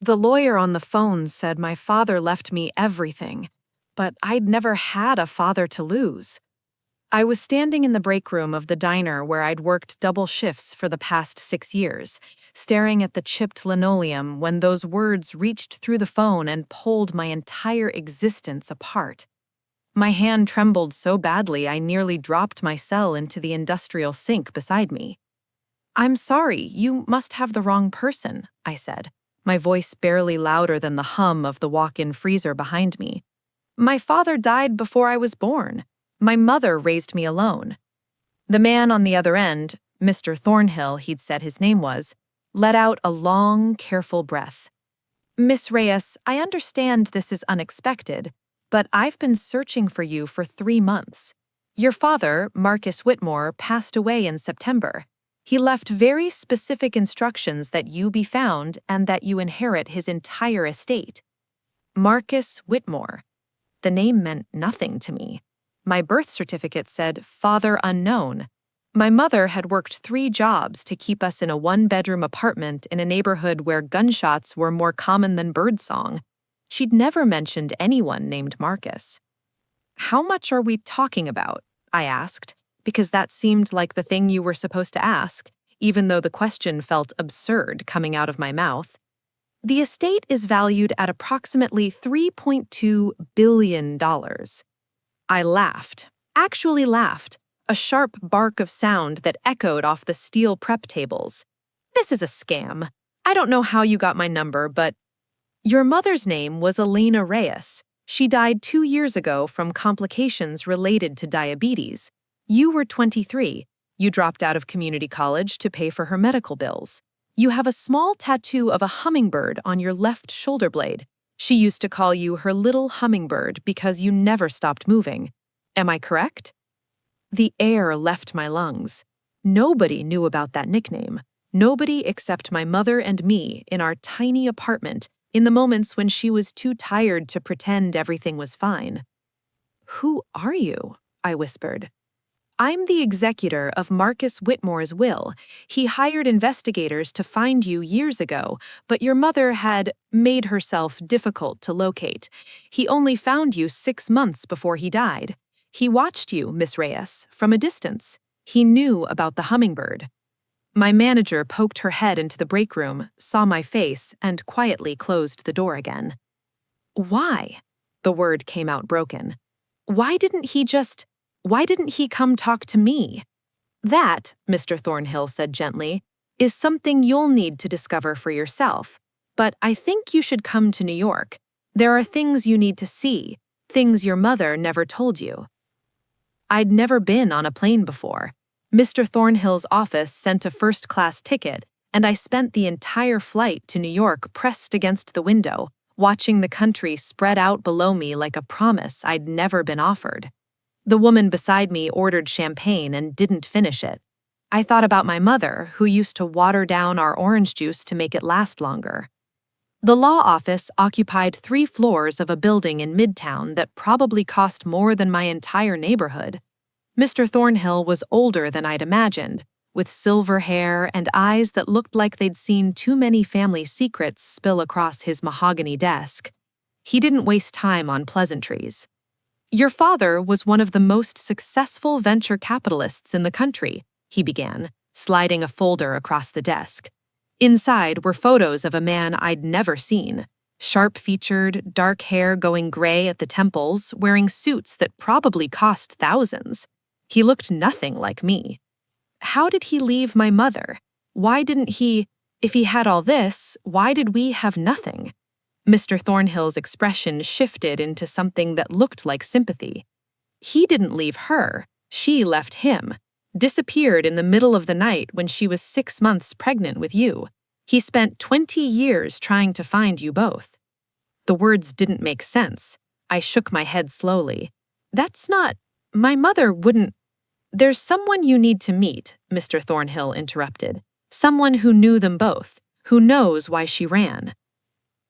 The lawyer on the phone said my father left me everything, but I'd never had a father to lose. I was standing in the break room of the diner where I'd worked double shifts for the past 6 years, staring at the chipped linoleum when those words reached through the phone and pulled my entire existence apart. My hand trembled so badly I nearly dropped my cell into the industrial sink beside me. "I'm sorry, you must have the wrong person," I said, my voice barely louder than the hum of the walk-in freezer behind me. "My father died before I was born. My mother raised me alone." The man on the other end, Mr. Thornhill, he'd said his name was, let out a long, careful breath. "Miss Reyes, I understand this is unexpected, but I've been searching for you for 3 months. Your father, Marcus Whitmore, passed away in September. He left very specific instructions that you be found and that you inherit his entire estate." Marcus Whitmore. The name meant nothing to me. My birth certificate said father unknown. My mother had worked 3 jobs to keep us in a 1-bedroom apartment in a neighborhood where gunshots were more common than birdsong. She'd never mentioned anyone named Marcus. "How much are we talking about?" I asked, because that seemed like the thing you were supposed to ask, even though the question felt absurd coming out of my mouth. "The estate is valued at approximately $3.2 billion. I laughed, actually laughed, a sharp bark of sound that echoed off the steel prep tables. "This is a scam. I don't know how you got my number, but—" "Your mother's name was Elena Reyes. She died 2 years ago from complications related to diabetes. You were 23. You dropped out of community college to pay for her medical bills. You have a small tattoo of a hummingbird on your left shoulder blade. She used to call you her little hummingbird because you never stopped moving. Am I correct?" The air left my lungs. Nobody knew about that nickname. Nobody except my mother and me in our tiny apartment in the moments when she was too tired to pretend everything was fine. "Who are you?" I whispered. "I'm the executor of Marcus Whitmore's will. He hired investigators to find you years ago, but your mother had made herself difficult to locate. He only found you 6 months before he died. He watched you, Miss Reyes, from a distance. He knew about the hummingbird." My manager poked her head into the break room, saw my face, and quietly closed the door again. "Why?" The word came out broken. Why didn't he come talk to me?" "That," Mr. Thornhill said gently, "is something you'll need to discover for yourself. But I think you should come to New York. There are things you need to see, things your mother never told you." I'd never been on a plane before. Mr. Thornhill's office sent a first-class ticket, and I spent the entire flight to New York pressed against the window, watching the country spread out below me like a promise I'd never been offered. The woman beside me ordered champagne and didn't finish it. I thought about my mother, who used to water down our orange juice to make it last longer. The law office occupied 3 floors of a building in Midtown that probably cost more than my entire neighborhood. Mr. Thornhill was older than I'd imagined, with silver hair and eyes that looked like they'd seen too many family secrets spill across his mahogany desk. He didn't waste time on pleasantries. "Your father was one of the most successful venture capitalists in the country," he began, sliding a folder across the desk. Inside were photos of a man I'd never seen, sharp-featured, dark hair going gray at the temples, wearing suits that probably cost thousands. He looked nothing like me. How did he leave my mother? Why didn't he— If he had all this, why did we have nothing? Mr. Thornhill's expression shifted into something that looked like sympathy. He didn't leave her, she left him. Disappeared in the middle of the night when she was 6 months pregnant with you. He spent 20 years trying to find you both." The words didn't make sense. I shook my head slowly. "That's not— My mother wouldn't—" "There's someone you need to meet," Mr. Thornhill interrupted. "Someone who knew them both, who knows why she ran."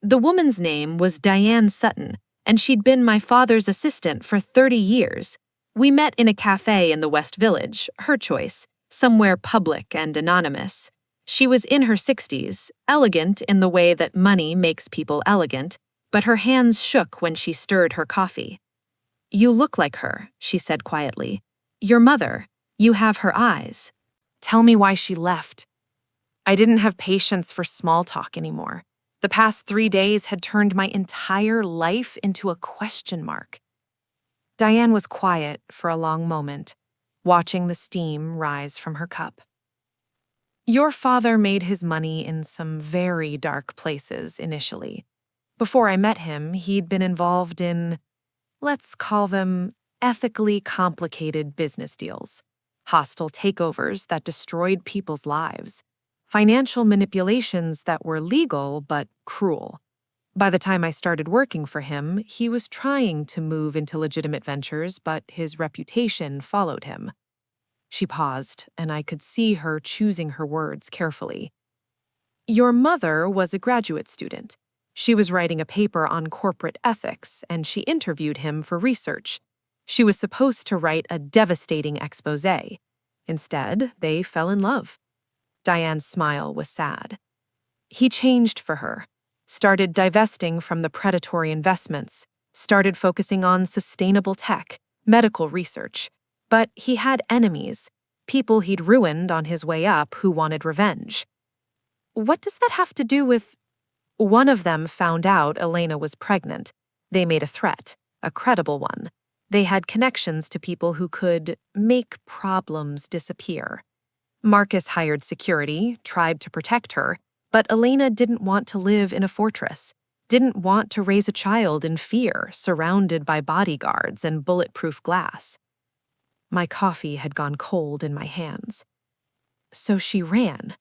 The woman's name was Diane Sutton, and she'd been my father's assistant for 30 years. We met in a cafe in the West Village, her choice, somewhere public and anonymous. She was in her 60s, elegant in the way that money makes people elegant, but her hands shook when she stirred her coffee. "You look like her," she said quietly. "Your mother. You have her eyes." Tell me why she left. I didn't have patience for small talk anymore. The past 3 days had turned my entire life into a question mark. Diane was quiet for a long moment, watching the steam rise from her cup. Your father made his money in some very dark places initially. Before I met him, he'd been involved in, let's call them, ethically complicated business deals, hostile takeovers that destroyed people's lives, financial manipulations that were legal but cruel. By the time I started working for him, he was trying to move into legitimate ventures, but his reputation followed him. She paused, and I could see her choosing her words carefully. Your mother was a graduate student. She was writing a paper on corporate ethics, and she interviewed him for research. She was supposed to write a devastating exposé. Instead, they fell in love. Diane's smile was sad. He changed for her, started divesting from the predatory investments, started focusing on sustainable tech, medical research. But he had enemies, people he'd ruined on his way up who wanted revenge. What does that have to do with... One of them found out Elena was pregnant. They made a threat, a credible one. They had connections to people who could make problems disappear. Marcus hired security, tried to protect her, but Elena didn't want to live in a fortress, didn't want to raise a child in fear, surrounded by bodyguards and bulletproof glass. My coffee had gone cold in my hands. So she ran.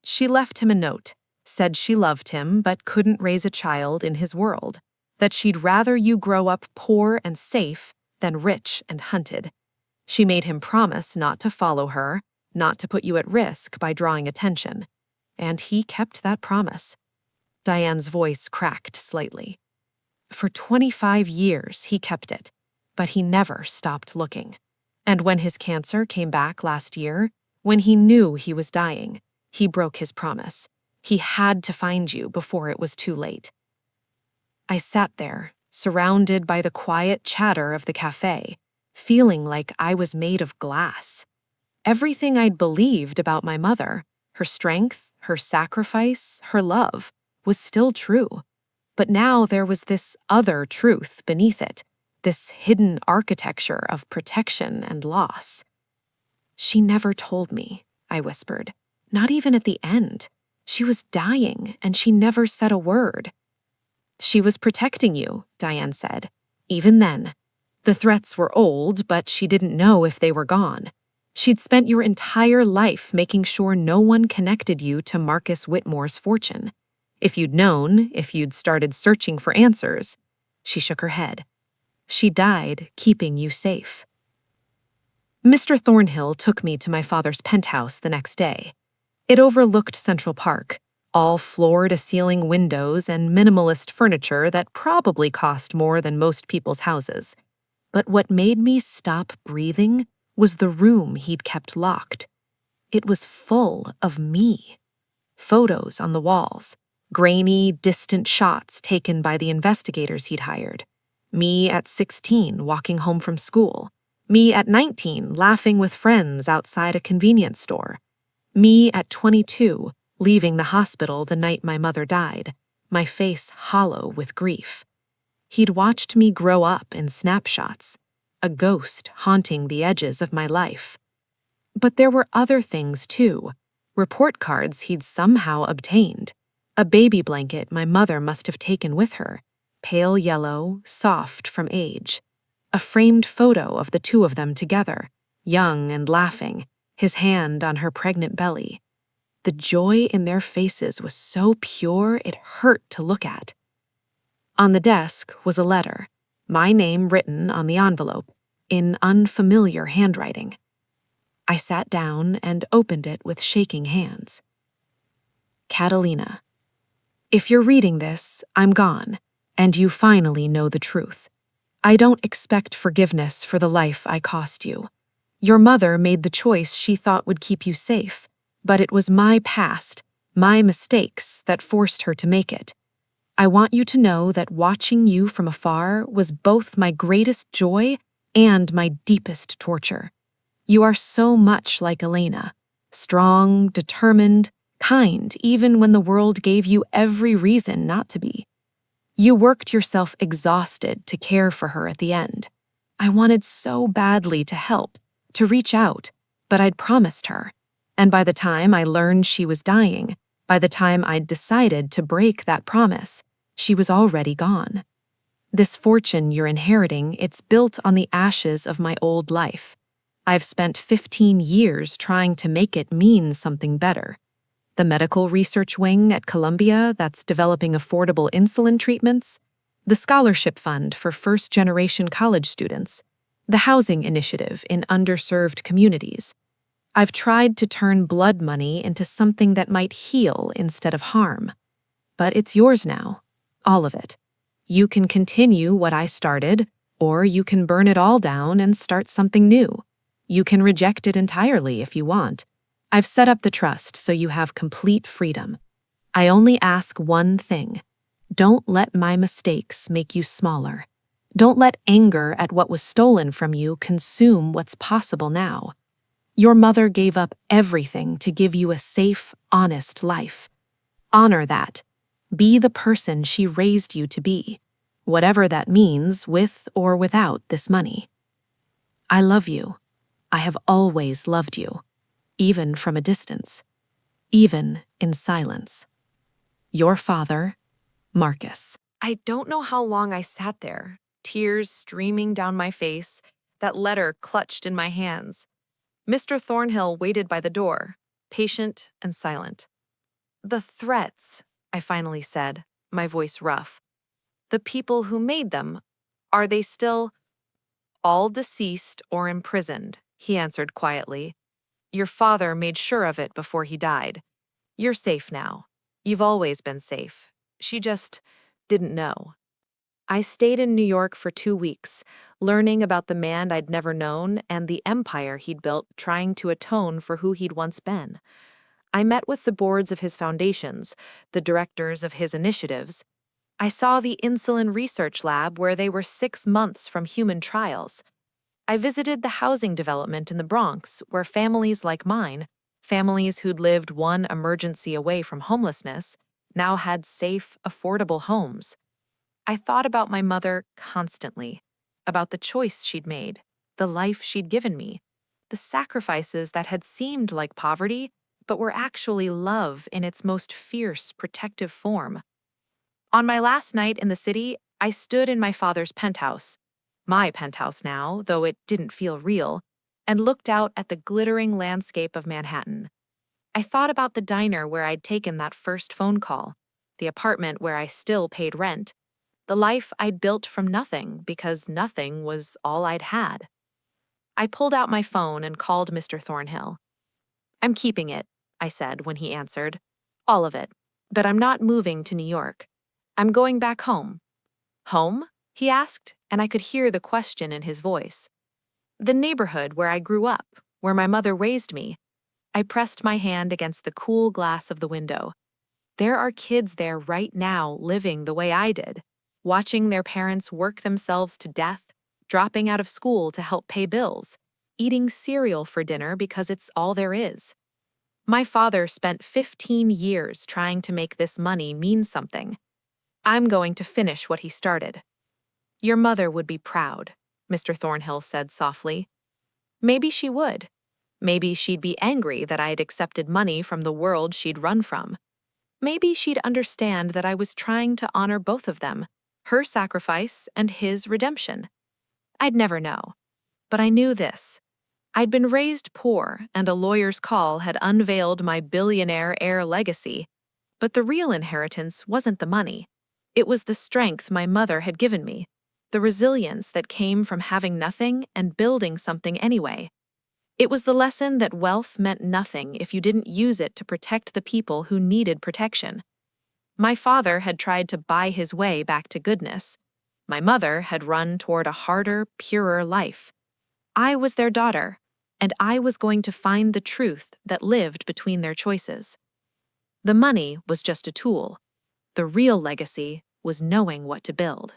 She left him a note, said she loved him but couldn't raise a child in his world, that she'd rather you grow up poor and safe than rich and hunted. She made him promise not to follow her, not to put you at risk by drawing attention. And he kept that promise. Diane's voice cracked slightly. For 25 years he kept it, but he never stopped looking. And when his cancer came back last year, when he knew he was dying, he broke his promise. He had to find you before it was too late. I sat there, surrounded by the quiet chatter of the cafe, feeling like I was made of glass. Everything I'd believed about my mother, her strength, her sacrifice, her love, was still true. But now there was this other truth beneath it, this hidden architecture of protection and loss. She never told me, I whispered, not even at the end. She was dying, and she never said a word. She was protecting you, Diane said. Even then. The threats were old, but she didn't know if they were gone. She'd spent your entire life making sure no one connected you to Marcus Whitmore's fortune. If you'd known, if you'd started searching for answers. She shook her head. She died keeping you safe. Mr. Thornhill took me to my father's penthouse the next day. It overlooked Central Park, all floor-to-ceiling windows and minimalist furniture that probably cost more than most people's houses. But what made me stop breathing was the room he'd kept locked. It was full of me. Photos on the walls, grainy, distant shots taken by the investigators he'd hired. Me at 16 walking home from school. Me at 19 laughing with friends outside a convenience store. Me at 22 leaving the hospital the night my mother died, my face hollow with grief. He'd watched me grow up in snapshots, a ghost haunting the edges of my life. But there were other things too, report cards he'd somehow obtained, a baby blanket my mother must have taken with her, pale yellow, soft from age, a framed photo of the two of them together, young and laughing, his hand on her pregnant belly. The joy in their faces was so pure it hurt to look at. On the desk was a letter, my name written on the envelope, in unfamiliar handwriting. I sat down and opened it with shaking hands. Catalina, if you're reading this, I'm gone, and you finally know the truth. I don't expect forgiveness for the life I cost you. Your mother made the choice she thought would keep you safe, But it was my past, my mistakes, that forced her to make it. I want you to know that watching you from afar was both my greatest joy and my deepest torture. You are so much like Elena, strong, determined, kind, even when the world gave you every reason not to be. You worked yourself exhausted to care for her at the end. I wanted so badly to help, to reach out, but I'd promised her. And by the time I learned she was dying, by the time I'd decided to break that promise, she was already gone. This fortune you're inheriting, it's built on the ashes of my old life. I've spent 15 years trying to make it mean something better. The medical research wing at Columbia that's developing affordable insulin treatments, the scholarship fund for first-generation college students, the housing initiative in underserved communities. I've tried to turn blood money into something that might heal instead of harm. But it's yours now, all of it. You can continue what I started, or you can burn it all down and start something new. You can reject it entirely if you want. I've set up the trust so you have complete freedom. I only ask one thing. Don't let my mistakes make you smaller. Don't let anger at what was stolen from you consume what's possible now. Your mother gave up everything to give you a safe, honest life. Honor that. Be the person she raised you to be, whatever that means with or without this money. I love you. I have always loved you, even from a distance, even in silence. Your father, Marcus. I don't know how long I sat there, tears streaming down my face, that letter clutched in my hands. Mr. Thornhill waited by the door, patient and silent. The threats, I finally said, my voice rough. The people who made them, are they still? All deceased or imprisoned, he answered quietly. Your father made sure of it before he died. You're safe now. You've always been safe. She just didn't know. I stayed in New York for 2 weeks, learning about the man I'd never known and the empire he'd built trying to atone for who he'd once been. I met with the boards of his foundations, the directors of his initiatives. I saw the insulin research lab where they were 6 months from human trials. I visited the housing development in the Bronx where families like mine, families who'd lived one emergency away from homelessness, now had safe, affordable homes. I thought about my mother constantly, about the choice she'd made, the life she'd given me, the sacrifices that had seemed like poverty, but were actually love in its most fierce, protective form. On my last night in the city, I stood in my father's penthouse, my penthouse now, though it didn't feel real, and looked out at the glittering landscape of Manhattan. I thought about the diner where I'd taken that first phone call, the apartment where I still paid rent, the life I'd built from nothing because nothing was all I'd had. I pulled out my phone and called Mr. Thornhill. I'm keeping it, I said when he answered. All of it. But I'm not moving to New York. I'm going back home. Home? He asked, and I could hear the question in his voice. The neighborhood where I grew up, where my mother raised me. I pressed my hand against the cool glass of the window. There are kids there right now living the way I did, watching their parents work themselves to death, dropping out of school to help pay bills, eating cereal for dinner because it's all there is. My father spent 15 years trying to make this money mean something. I'm going to finish what he started. Your mother would be proud, Mr. Thornhill said softly. Maybe she would. Maybe she'd be angry that I'd accepted money from the world she'd run from. Maybe she'd understand that I was trying to honor both of them, her sacrifice and his redemption. I'd never know. But I knew this. I'd been raised poor, and a lawyer's call had unveiled my billionaire heir legacy. But the real inheritance wasn't the money. It was the strength my mother had given me, the resilience that came from having nothing and building something anyway. It was the lesson that wealth meant nothing if you didn't use it to protect the people who needed protection. My father had tried to buy his way back to goodness. My mother had run toward a harder, purer life. I was their daughter, and I was going to find the truth that lived between their choices. The money was just a tool. The real legacy was knowing what to build.